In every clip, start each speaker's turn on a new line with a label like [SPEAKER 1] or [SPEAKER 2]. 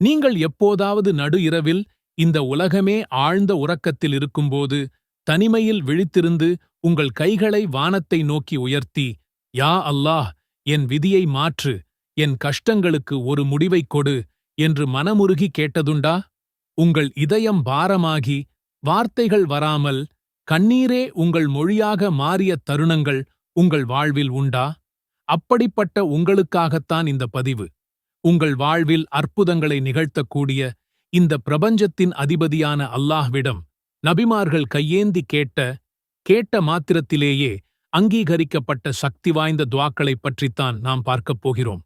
[SPEAKER 1] நீங்கள் எப்போதாவது நடு இரவில் இந்த உலகமே ஆழ்ந்த உறக்கத்தில் இருக்கும்போது தனிமையில் விழித்திருந்து உங்கள் கைகளை வானத்தை நோக்கி உயர்த்தி, யா அல்லாஹ், என் விதியை மாற்று, என் கஷ்டங்களுக்கு ஒரு முடிவைக் கொடு என்று மனமுருகி கேட்டதுண்டா? உங்கள் இதயம் பாரமாகி வார்த்தைகள் வராமல் கண்ணீரே உங்கள் மொழியாக மாறிய தருணங்கள் உங்கள் வாழ்வில் உண்டா? அப்படிப்பட்ட உங்களுக்காகத்தான் இந்த பதிவு. உங்கள் வாழ்வில் அற்புதங்களை நிகழ்த்தக்கூடிய இந்த பிரபஞ்சத்தின் அதிபதியான அல்லாஹ்விடம் நபிமார்கள் கையேந்தி கேட்ட மாத்திரத்திலேயே அங்கீகரிக்கப்பட்ட சக்தி வாய்ந்த துஆக்களைப் பற்றித்தான் நாம் பார்க்கப் போகிறோம்.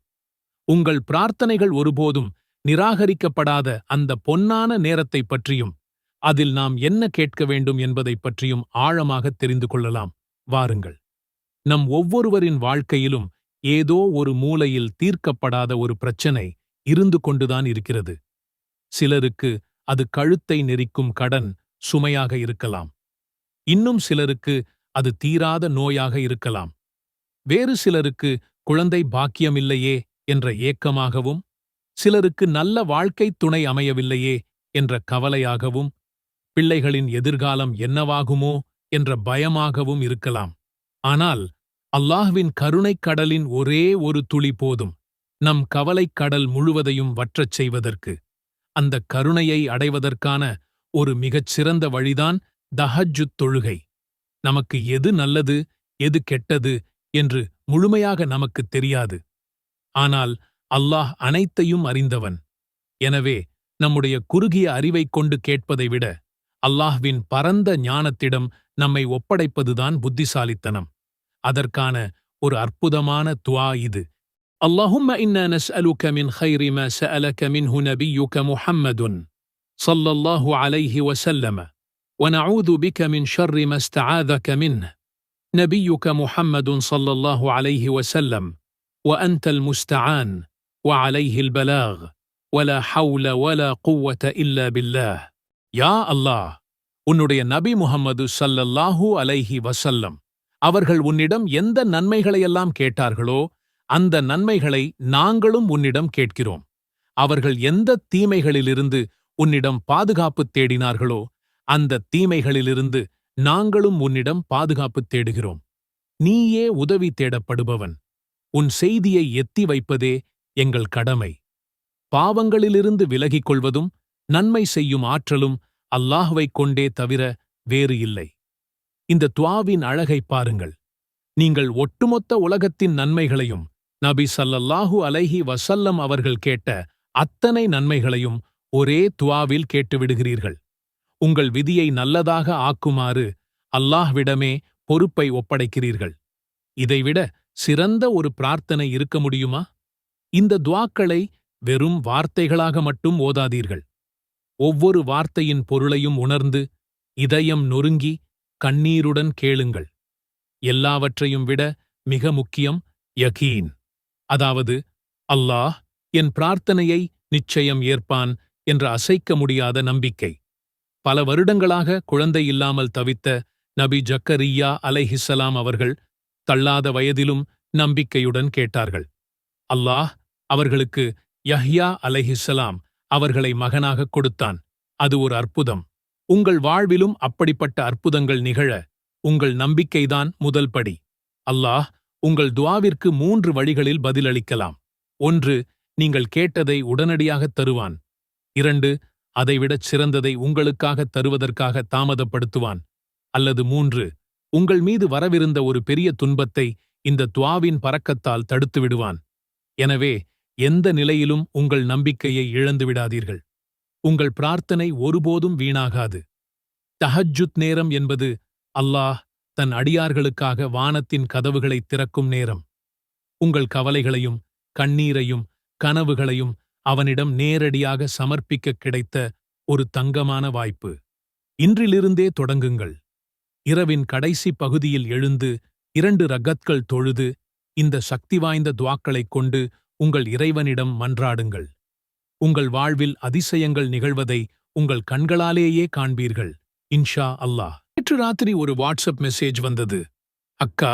[SPEAKER 1] உங்கள் பிரார்த்தனைகள் ஒருபோதும் நிராகரிக்கப்படாத அந்த பொன்னான நேரத்தைப் பற்றியும் அதில் நாம் என்ன கேட்க வேண்டும் என்பதைப் பற்றியும் ஆழமாகத் தெரிந்து கொள்ளலாம். வாருங்கள். நம் ஒவ்வொருவரின் வாழ்க்கையிலும் ஏதோ ஒரு மூலையில் தீர்க்கப்படாத ஒரு பிரச்சனை இருந்து கொண்டுதான் இருக்கிறது. சிலருக்கு அது கழுத்தை நெரிக்கும் கடன் சுமையாக இருக்கலாம். இன்னும் சிலருக்கு அது தீராத நோயாக இருக்கலாம். வேறு சிலருக்கு குழந்தை பாக்கியமில்லையே என்ற ஏக்கமாகவும், சிலருக்கு நல்ல வாழ்க்கைத் துணை அமையவில்லையே என்ற கவலையாகவும், பிள்ளைகளின் எதிர்காலம் என்னவாகுமோ என்ற பயமாகவும் இருக்கலாம். ஆனால் அல்லாஹ்வின் கருணைக் கடலின் ஒரே ஒரு துளி போதும் நம் கவலைக் கடல் முழுவதையும் வற்றச் செய்வதற்கு. அந்த கருணையை அடைவதற்கான ஒரு மிகச் சிறந்த வழிதான் தஹஜ்ஜுத் தொழுகை. நமக்கு எது நல்லது, எது கெட்டது என்று முழுமையாக நமக்குத் தெரியாது. ஆனால் அல்லாஹ் அனைத்தையும் அறிந்தவன். எனவே நம்முடைய குறுகிய அறிவைக் கொண்டு கேட்பதை விட அல்லாஹ்வின் பரந்த ஞானத்திடம் நம்மை ஒப்படைப்பதுதான் புத்திசாலித்தனம். அதற்கான ஒரு அற்புதமான துஆ இது. اللهم إنا نسألك من خير ما سألك منه نبيك محمد صلى الله عليه وسلم ونعوذ بك من شر ما استعاذك منه نبيك محمد صلى الله عليه وسلم وأنت المستعان وعليه البلاغ ولا حول ولا قوة إلا بالله. يا الله, உன்னுடைய நபி முஹம்மது ஸல்லல்லாஹு அலைஹி வஸல்லம் அவர்கள் உன்னிடம் எந்த நன்மைகளையெல்லாம் கேட்டார்களோ அந்த நன்மைகளை நாங்களும் உன்னிடம் கேட்கிறோம். அவர்கள் எந்த தீமைகளிலிருந்து உன்னிடம் பாதுகாப்பு தேடினார்களோ அந்த தீமைகளிலிருந்து நாங்களும் உன்னிடம் பாதுகாப்பு தேடுகிறோம். நீயே உதவி தேடப்படுபவன். உன் செய்தியை எத்தி வைப்பதே எங்கள் கடமை. பாவங்களிலிருந்து விலகிக் கொள்வதும் நன்மை செய்யும் ஆற்றலும் அல்லாஹ்வைக் கொண்டே தவிர வேறு இல்லை. இந்த துஆவின் அழகை பாருங்கள். நீங்கள் ஒட்டுமொத்த உலகத்தின் நன்மைகளையும் நபி ஸல்லல்லாஹு அலைஹி வஸல்லம் அவர்கள் கேட்ட அத்தனை நன்மைகளையும் ஒரே துஆவில் கேட்டுவிடுகிறீர்கள். உங்கள் விதியை நல்லதாக ஆக்குமாறு அல்லாஹ்விடமே பொறுப்பை ஒப்படைக்கிறீர்கள். இதைவிட சிறந்த ஒரு பிரார்த்தனை இருக்க முடியுமா? இந்த துஆக்களை வெறும் வார்த்தைகளாக மட்டும் ஓதாதீர்கள். ஒவ்வொரு வார்த்தையின் பொருளையும் உணர்ந்து இதயம் நொறுங்கி கண்ணீருடன் கேளுங்கள். எல்லாவற்றையும் விட மிக முக்கியம் யகீன். அதாவது, அல்லாஹ் என் பிரார்த்தனையை நிச்சயம் ஏற்பான் என்ற அசைக்க முடியாத நம்பிக்கை. பல வருடங்களாக குழந்தை இல்லாமல் தவித்த நபி ஜக்கரியா அலைஹிஸ்ஸலாம் அவர்கள் தள்ளாத வயதிலும் நம்பிக்கையுடன் கேட்டார்கள். அல்லாஹ் அவர்களுக்கு யஹ்யா அலைஹிஸ்ஸலாம் அவர்களை மகனாகக் கொடுத்தான். அது ஒரு அற்புதம். உங்கள் வாழ்விலும் அப்படிப்பட்ட அற்புதங்கள் நிகழ உங்கள் நம்பிக்கைதான் முதல் படி. அல்லாஹ் உங்கள் துஆவிற்கு 3 வழிகளில் பதிலளிக்கலாம். 1. நீங்கள் கேட்டதை உடனடியாகத் தருவான். 2. அதைவிடச் சிறந்ததை உங்களுக்காகத் தருவதற்காக தாமதப்படுத்துவான். அல்லது 3. உங்கள் மீது வரவிருந்த ஒரு பெரிய துன்பத்தை இந்த துஆவின் பரக்கத்தால் தடுத்து விடுவான். எனவே எந்த நிலையிலும் உங்கள் நம்பிக்கையை இழந்து விடாதீர்கள். உங்கள் பிரார்த்தனை ஒருபோதும் வீணாகாது. தஹஜ்ஜுத் நேரம் என்பது அல்லாஹ் தன் அடியார்களுக்காக வானத்தின் கதவுகளைத் திறக்கும் நேரம். உங்கள் கவலைகளையும் கண்ணீரையும் கனவுகளையும் அவனிடம் நேரடியாக சமர்ப்பிக்க கிடைத்த ஒரு தங்கமான வாய்ப்பு. இன்றிலிருந்தே தொடங்குங்கள். இரவின் கடைசி பகுதியில் எழுந்து 2 ரகத்கள் தொழுது இந்த சக்தி வாய்ந்த துஆக்களைக் கொண்டு உங்கள் இறைவனிடம் மன்றாடுங்கள். உங்கள் வாழ்வில் அதிசயங்கள் நிகழ்வதை உங்கள் கண்களாலேயே காண்பீர்கள். இன்ஷா அல்லாஹ். நேற்று ராத்திரி ஒரு வாட்ஸ்அப் மெசேஜ் வந்தது. அக்கா,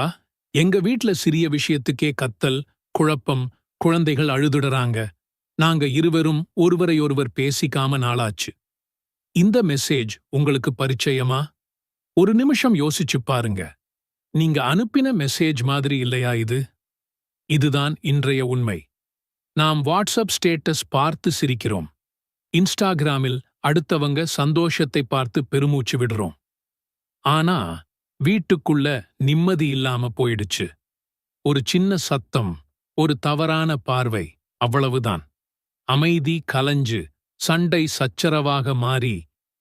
[SPEAKER 1] எங்க வீட்ல சிறிய விஷயத்துக்கே கத்தல், குழப்பம், குழந்தைகள் அழுதுடறாங்க. நாங்க இருவரும் ஒருவரையொருவர் பேசிக்காம நாளாச்சு. இந்த மெசேஜ் உங்களுக்கு பரிச்சயமா? ஒரு நிமிஷம் யோசிச்சு பாருங்க. நீங்க அனுப்பின மெசேஜ் மாதிரி இல்லையா இது? இதுதான் இன்றைய உண்மை. நாம் வாட்ஸ்அப் ஸ்டேட்டஸ் பார்த்து சிரிக்கிறோம். இன்ஸ்டாகிராமில் அடுத்தவங்க சந்தோஷத்தை பார்த்து பெருமூச்சு விடுறோம். ஆனா வீட்டுக்குள்ள நிம்மதி இல்லாம போயிடுச்சு. ஒரு சின்ன சத்தம், ஒரு தவறான பார்வை, அவ்வளவுதான். அமைதி கலஞ்சு, சண்டை சச்சரவாக மாறி,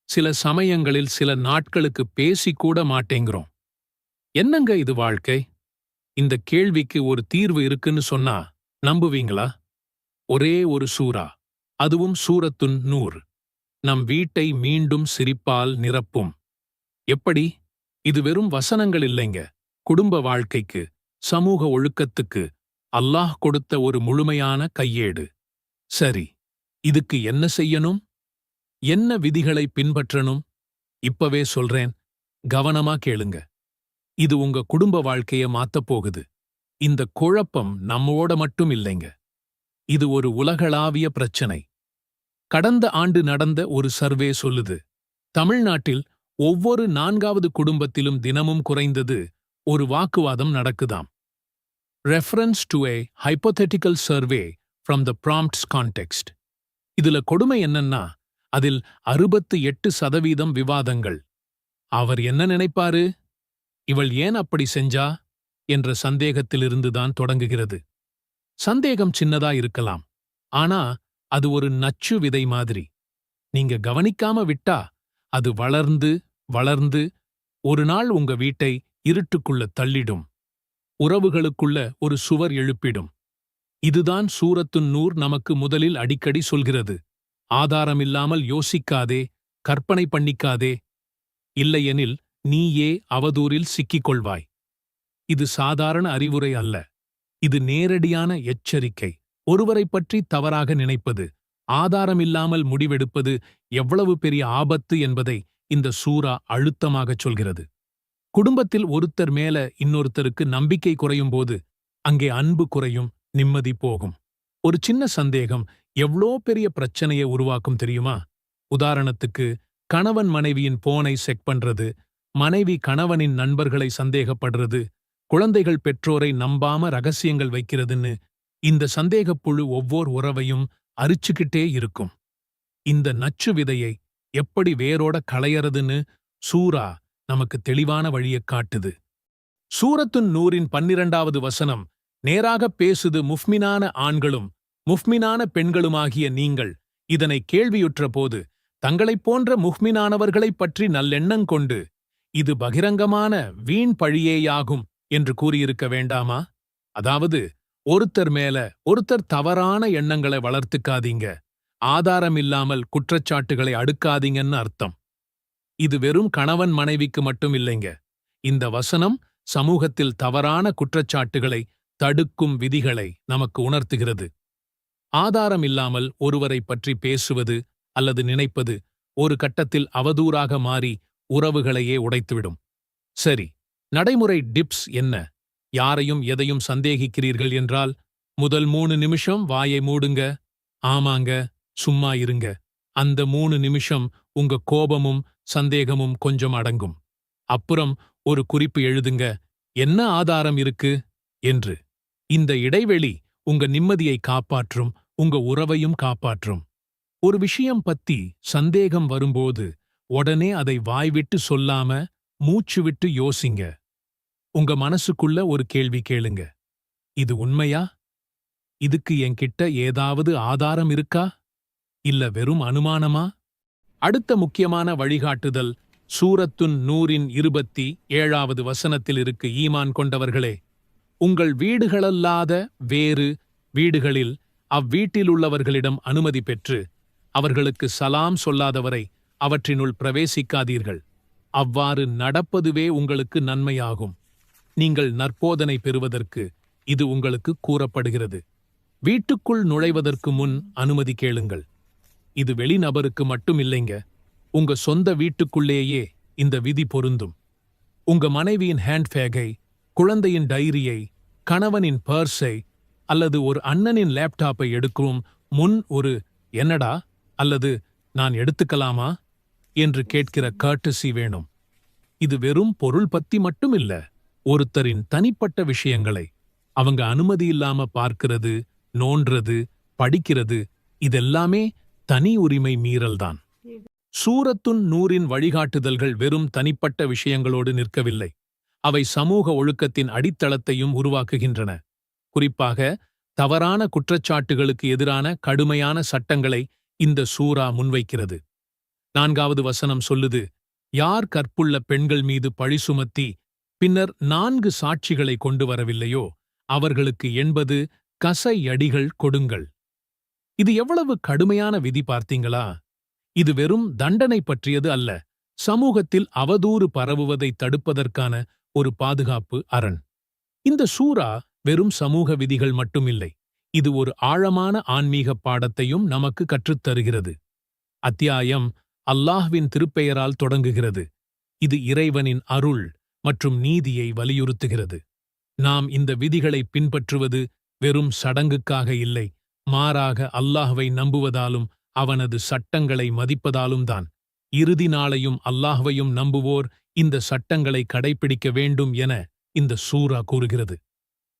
[SPEAKER 1] சில சமயங்களில் சில நாட்களுக்கு பேசிக்கூட மாட்டேங்கிறோம். என்னங்க இது வாழ்க்கை? இந்த கேள்விக்கு ஒரு தீர்வு இருக்குன்னு சொன்னா நம்புவீங்களா? ஒரே ஒரு சூரா, அதுவும் சூரத்துன் நூர், நம் வீட்டை மீண்டும் சிரிப்பால் நிரப்பும். எப்படி? இது வெறும் வசனங்கள் இல்லைங்க. குடும்ப வாழ்க்கைக்கு, சமூக ஒழுக்கத்துக்கு அல்லாஹ் கொடுத்த ஒரு முழுமையான கையேடு. சரி, இதுக்கு என்ன செய்யணும்? என்ன விதிகளை பின்பற்றணும்? இப்பவே சொல்றேன், கவனமா கேளுங்க. இது உங்க குடும்ப வாழ்க்கைய மாத்தப் போகுது. இந்த குழப்பம் நம்மோட மட்டும் இல்லைங்க. இது ஒரு உலகளாவிய பிரச்சனை. கடந்த ஆண்டு நடந்த ஒரு சர்வே சொல்லுது, தமிழ்நாட்டில் ஒவ்வொரு 4வது குடும்பத்திலும் தினமும் குறைந்தது ஒரு வாக்குவாதம் நடக்குதாம். Reference to a hypothetical survey from the prompts context. இதுல கொடுமை என்னன்னா, அதில் 68% விவாதங்கள். அவர் என்ன நினைப்பாரு? இவள் ஏன் அப்படி செஞ்சா என்ற சந்தேகத்திலிருந்துதான் தொடங்குகிறது. சந்தேகம் சின்னதா இருக்கலாம், ஆனா அது ஒரு நச்சு விதை மாதிரி. நீங்க கவனிக்காம விட்டா அது வளர்ந்து வளர்ந்து ஒரு நாள் உங்க வீட்டை இருட்டுக்குள்ள தள்ளிடும். உறவுகளுக்குள்ள ஒரு சுவர் எழுப்பிடும். இதுதான் சூரத்துன் நூர் நமக்கு முதலில் அடிக்கடி சொல்கிறது. ஆதாரமில்லாமல் யோசிக்காதே, கற்பனை பண்ணிக்காதே. இல்லையெனில் நீயே அவதூறில் சிக்கிக் கொள்வாய். இது சாதாரண அறிவுரை அல்ல. இது நேரடியான எச்சரிக்கை. ஒருவரைப் பற்றி தவறாக நினைப்பது, ஆதாரமில்லாமல் முடிவெடுப்பது எவ்வளவு பெரிய ஆபத்து என்பதை இந்த சூரா அழுத்தமாகச் சொல்கிறது. குடும்பத்தில் ஒருத்தர் மேல இன்னொருத்தருக்கு நம்பிக்கை குறையும்போது அங்கே அன்பு குறையும், நிம்மதி போகும். ஒரு சின்ன சந்தேகம் எவ்வளோ பெரிய பிரச்சனையை உருவாக்கும் தெரியுமா? உதாரணத்துக்கு, கணவன் மனைவியின் போனை செக் பண்றது, மனைவி கணவனின் நண்பர்களை சந்தேகப்படுறது, குழந்தைகள் பெற்றோரை நம்பாம ரகசியங்கள் வைக்கிறதுன்னு இந்த சந்தேகப்புழு ஒவ்வொரு உறவையும் அரிச்சுக்கிட்டே இருக்கும். இந்த நச்சு விதையை எப்படி வேரோட களையறதுன்னு சூரா நமக்கு தெளிவான வழியைக் காட்டுது. சூரத்துன் நூரின் 12வது வசனம் நேராகப் பேசுது, முஃமினான ஆண்களும் முஃமினான பெண்களுமாகிய நீங்கள் இதனை கேள்வியுற்ற போது தங்களைப் போன்ற முஃமினானவர்களைப் பற்றி நல்லெண்ணங்கொண்டு இது பகிரங்கமான வீண் பழியேயாகும் என்று கூறியிருக்க வேண்டாமா? அதாவது, ஒருத்தர் மேல ஒருத்தர் தவறான எண்ணங்களை வளர்த்துக்காதீங்க, ஆதாரமில்லாமல் குற்றச்சாட்டுகளை அடுக்காதீங்கன்னு அர்த்தம். இது வெறும் கணவன் மனைவிக்கு மட்டும் இல்லைங்க. இந்த வசனம் சமூகத்தில் தவறான குற்றச்சாட்டுகளை தடுக்கும் விதிகளை நமக்கு உணர்த்துகிறது. ஆதாரமில்லாமல் ஒருவரைப் பற்றி பேசுவது அல்லது நினைப்பது ஒரு கட்டத்தில் அவதூறாக மாறி உறவுகளையே உடைத்துவிடும். சரி, நடைமுறை டிப்ஸ் என்ன? யாரையும் எதையும் சந்தேகிக்கிறீர்கள் என்றால் முதல் 3 நிமிஷம் வாயை மூடுங்க. ஆமாங்க, சும்மா இருங்க. அந்த 3 நிமிஷம் உங்க கோபமும் சந்தேகமும் கொஞ்சம் அடங்கும். அப்புறம் ஒரு குறிப்பு எழுதுங்க, என்ன ஆதாரம் இருக்கு என்று. இந்த இடைவெளி உங்க நிம்மதியை காப்பாற்றும், உங்க உறவையும் காப்பாற்றும். ஒரு விஷயம் பத்தி சந்தேகம் வரும்போது உடனே அதை வாய்விட்டு சொல்லாம மூச்சு விட்டு யோசிங்க. உங்க மனசுக்குள்ள ஒரு கேள்வி கேளுங்க, இது உண்மையா? இதுக்கு என்கிட்ட ஏதாவது ஆதாரம் இருக்கா? இல்ல வெறும் அனுமானமா? அடுத்த முக்கியமான வழிகாட்டுதல் சூரத்துன் நூரின் 27வது வசனத்தில் இருக்கு. ஈமான் கொண்டவர்களே, உங்கள் வீடுகளல்லாத வேறு வீடுகளில் அவ்வீட்டிலுள்ளவர்களிடம் அனுமதி பெற்று அவர்களுக்கு சலாம் சொல்லாதவரை அவற்றினுள் பிரவேசிக்காதீர்கள். அவ்வாறு நடப்பதுவே உங்களுக்கு நன்மையாகும். நீங்கள் நற்போதனை பெறுவதற்கு இது உங்களுக்கு கூறப்படுகிறது. வீட்டுக்குள் நுழைவதற்கு முன் அனுமதி கேளுங்கள். இது வெளிநபருக்கு மட்டும் இல்லைங்க, உங்க சொந்த வீட்டுக்குள்ளேயே இந்த விதி பொருந்தும். உங்க மனைவியின் ஹேண்ட்பேக்கை, குழந்தையின் டைரியை, கணவனின் பர்ஸை அல்லது ஒரு அண்ணனின் லேப்டாப்பை எடுக்கும் முன் ஒரு என்னடா அல்லது நான் எடுத்துக்கலாமா என்று கேட்கிற கர்ட்டசி வேணும். இது வெறும் பொருள் பத்தி மட்டும் இல்ல, ஒருத்தரின் தனிப்பட்ட விஷயங்களை அவங்க அனுமதி இல்லாம பார்க்கிறது, நோன்றது, படிக்கிறது, இதெல்லாமே தனி உரிமை மீறல்தான். சூரத்துன் நூரின் வழிகாட்டுதல்கள் வெறும் தனிப்பட்ட விஷயங்களோடு நிற்கவில்லை, அவை சமூக ஒழுக்கத்தின் அடித்தளத்தையும் உருவாக்குகின்றன. குறிப்பாக தவறான குற்றச்சாட்டுகளுக்கு எதிரான கடுமையான சட்டங்களை இந்த சூரா முன்வைக்கிறது. 4வது வசனம் சொல்லுது, யார் கற்புள்ள பெண்கள் மீது பழி சுமத்தி பின்னர் 4 சாட்சிகளை கொண்டு வரவில்லையோ அவர்களுக்கு 80 கசையடிகள் கொடுங்கள். இது எவ்வளவு கடுமையான விதி பார்த்தீங்களா? இது வெறும் தண்டனை பற்றியது அல்ல, சமூகத்தில் அவதூறு பரவுவதை தடுப்பதற்கான ஒரு பாதுகாப்பு அரண். இந்த சூரா வெறும் சமூக விதிகள் மட்டுமில்லை, இது ஒரு ஆழமான ஆன்மீக பாடத்தையும் நமக்கு கற்றுத்தருகிறது. அத்தியாயம் அல்லாஹ்வின் திருப்பெயரால் தொடங்குகிறது. இது இறைவனின் அருள் மற்றும் நீதியை வலியுறுத்துகிறது. நாம் இந்த விதிகளை பின்பற்றுவது வெறும் சடங்குக்காக இல்லை, மாறாக அல்லாஹ்வை நம்புவதாலும் அவனது சட்டங்களை மதிப்பதாலும் தான். இறுதி நாளையும் அல்லாஹ்வையும் நம்புவோர் இந்த சட்டங்களை கடைப்பிடிக்க வேண்டும் என இந்த சூரா கூறுகிறது.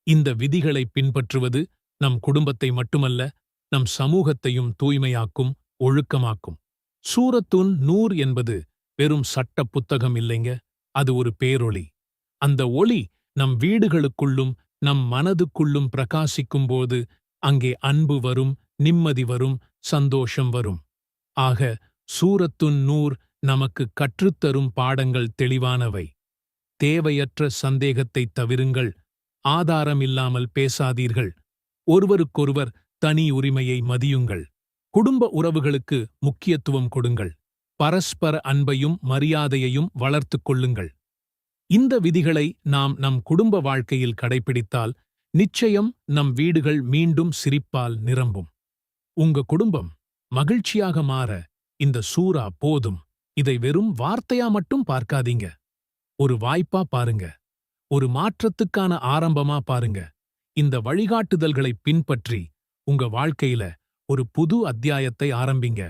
[SPEAKER 1] இந்த விதிகளை பின்பற்றுவது நம் குடும்பத்தை மட்டுமல்ல, நம் சமூகத்தையும் தூய்மையாக்கும், ஒழுக்கமாக்கும். சூரத்துன் நூர் என்பது வெறும் சட்ட புத்தகம் இல்லைங்க, அது ஒரு பேரொளி. அந்த ஒளி நம் வீடுகளுக்குள்ளும் நம் மனதுக்குள்ளும் பிரகாசிக்கும்போது அங்கே அன்பு வரும், நிம்மதி வரும், சந்தோஷம் வரும். ஆக சூரத்துன் நூர் நமக்கு கற்றுத்தரும் பாடங்கள் தெளிவானவை. தேவையற்ற சந்தேகத்தை தவிருங்கள், ஆதாரமில்லாமல் பேசாதீர்கள், ஒருவருக்கொருவர் தனி உரிமையை மதியுங்கள், குடும்ப உறவுகளுக்கு முக்கியத்துவம் கொடுங்கள், பரஸ்பர அன்பையும் மரியாதையையும் வளர்த்துக் கொள்ளுங்கள். இந்த விதிகளை நாம் நம் குடும்ப வாழ்க்கையில் கடைபிடித்தால் நிச்சயம் நம் வீடுகள் மீண்டும் சிரிப்பால் நிரம்பும். உங்க குடும்பம் மகிழ்ச்சியாக மாற இந்த சூரா போதும். இதை வெறும் வார்த்தையா மட்டும் பார்க்காதீங்க, ஒரு வாய்ப்பா பாருங்க, ஒரு மாற்றத்துக்கான ஆரம்பமா பாருங்க. இந்த வழிகாட்டுதல்களை பின்பற்றி உங்க வாழ்க்கையில ஒரு புது அத்தியாயத்தை ஆரம்பிங்க.